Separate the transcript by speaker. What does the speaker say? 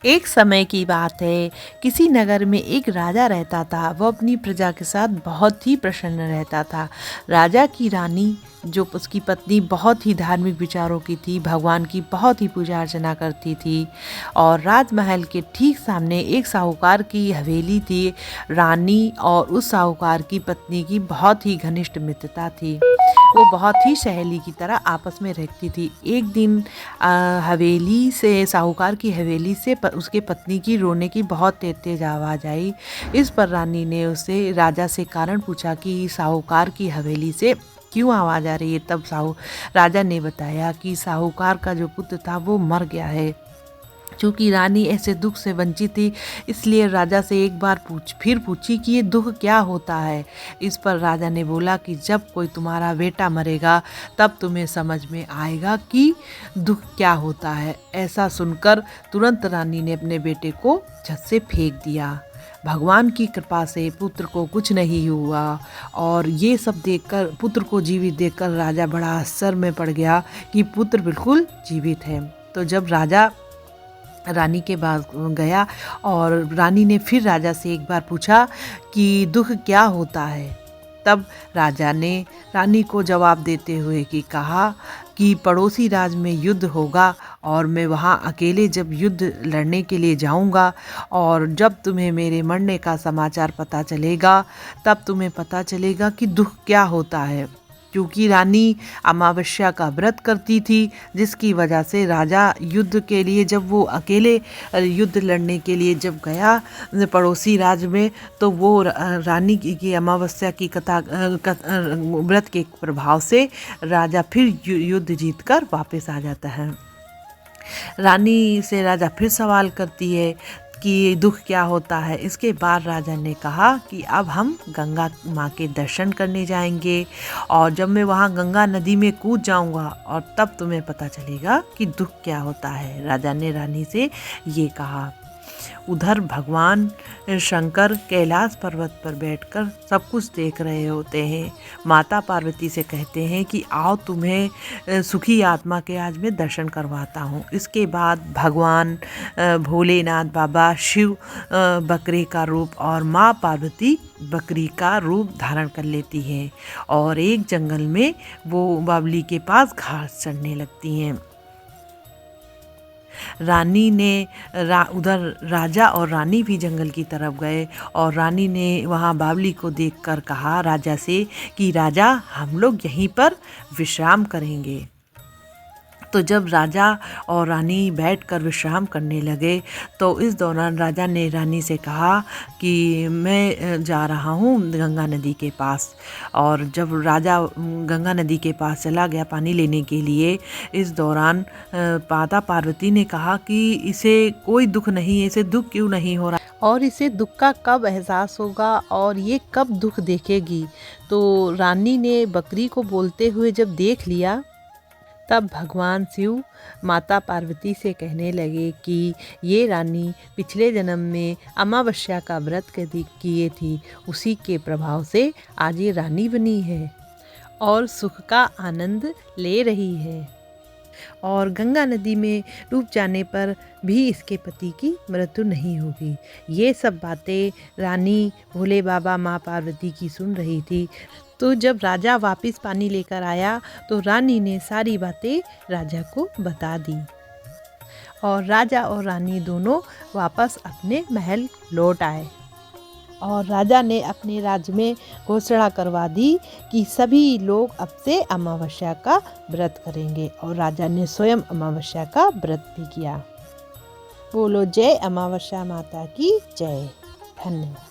Speaker 1: एक समय की बात है, किसी नगर में एक राजा रहता था। वो अपनी प्रजा के साथ बहुत ही प्रसन्न रहता था। राजा की रानी जो उसकी पत्नी बहुत ही धार्मिक विचारों की थी, भगवान की बहुत ही पूजा अर्चना करती थी। और राजमहल के ठीक सामने एक साहूकार की हवेली थी। रानी और उस साहूकार की पत्नी की बहुत ही घनिष्ठ मित्रता थी। वो बहुत ही सहेली की तरह आपस में रहती थी। एक दिन हवेली से, साहूकार की हवेली से उसके पत्नी की रोने की बहुत तेज तेज आवाज़ आई। इस पर रानी ने उससे राजा से कारण पूछा कि साहूकार की हवेली से क्यों आवाज़ आ रही है। तब राजा ने बताया कि साहूकार का जो पुत्र था वो मर गया है। चूँकि रानी ऐसे दुख से वंचित थी, इसलिए राजा से एक बार फिर पूछी कि ये दुख क्या होता है। इस पर राजा ने बोला कि जब कोई तुम्हारा बेटा मरेगा तब तुम्हें समझ में आएगा कि दुख क्या होता है। ऐसा सुनकर तुरंत रानी ने अपने बेटे को छत से फेंक दिया। भगवान की कृपा से पुत्र को कुछ नहीं हुआ। और ये सब देखकर, पुत्र को जीवित देखकर राजा बड़ा आश्चर्य में पड़ गया कि पुत्र बिल्कुल जीवित है। तो जब राजा रानी के पास गया और रानी ने फिर राजा से एक बार पूछा कि दुख क्या होता है। तब राजा ने रानी को जवाब देते हुए कि कहा कि पड़ोसी राज्य में युद्ध होगा और मैं वहाँ अकेले जब युद्ध लड़ने के लिए जाऊँगा, और जब तुम्हें मेरे मरने का समाचार पता चलेगा तब तुम्हें पता चलेगा कि दुख क्या होता है। क्योंकि रानी अमावस्या का व्रत करती थी, जिसकी वजह से राजा युद्ध के लिए, जब वो अकेले युद्ध लड़ने के लिए जब गया पड़ोसी राज्य में, तो वो रानी की अमावस्या की व्रत के प्रभाव से राजा फिर युद्ध जीतकर वापस आ जाता है। रानी से राजा फिर सवाल करती है कि दुख क्या होता है। इसके बाद राजा ने कहा कि अब हम गंगा माँ के दर्शन करने जाएंगे, और जब मैं वहाँ गंगा नदी में कूद जाऊँगा और तब तुम्हें पता चलेगा कि दुख क्या होता है। राजा ने रानी से ये कहा। उधर भगवान शंकर कैलाश पर्वत पर बैठकर सब कुछ देख रहे होते हैं। माता पार्वती से कहते हैं कि आओ तुम्हें सुखी आत्मा के आज मैं दर्शन करवाता हूँ। इसके बाद भगवान भोलेनाथ बाबा शिव बकरे का रूप और माँ पार्वती बकरी का रूप धारण कर लेती हैं, और एक जंगल में वो बावली के पास घास चढ़ने लगती हैं। रानी ने उधर राजा और रानी भी जंगल की तरफ गए, और रानी ने वहाँ बावली को देखकर कहा राजा से कि राजा, हम लोग यहीं पर विश्राम करेंगे। तो जब राजा और रानी बैठकर विश्राम करने लगे, तो इस दौरान राजा ने रानी से कहा कि मैं जा रहा हूँ गंगा नदी के पास। और जब राजा गंगा नदी के पास चला गया पानी लेने के लिए, इस दौरान माता पार्वती ने कहा कि इसे कोई दुख नहीं है, इसे दुख क्यों नहीं हो रहा, और इसे दुख का कब एहसास होगा, और ये कब दुख देखेगी। तो रानी ने बकरी को बोलते हुए जब देख लिया, तब भगवान शिव माता पार्वती से कहने लगे कि ये रानी पिछले जन्म में अमावस्या का व्रत किए थी, उसी के प्रभाव से आज ये रानी बनी है और सुख का आनंद ले रही है। और गंगा नदी में डूब जाने पर भी इसके पति की मृत्यु नहीं होगी। ये सब बातें रानी भोले बाबा माँ पार्वती की सुन रही थी। तो जब राजा वापस पानी लेकर आया, तो रानी ने सारी बातें राजा को बता दी, और राजा और रानी दोनों वापस अपने महल लौट आए। और राजा ने अपने राज्य में घोषणा करवा दी कि सभी लोग अब से अमावस्या का व्रत करेंगे, और राजा ने स्वयं अमावस्या का व्रत भी किया। बोलो जय अमावस्या माता की जय। धन्यवाद।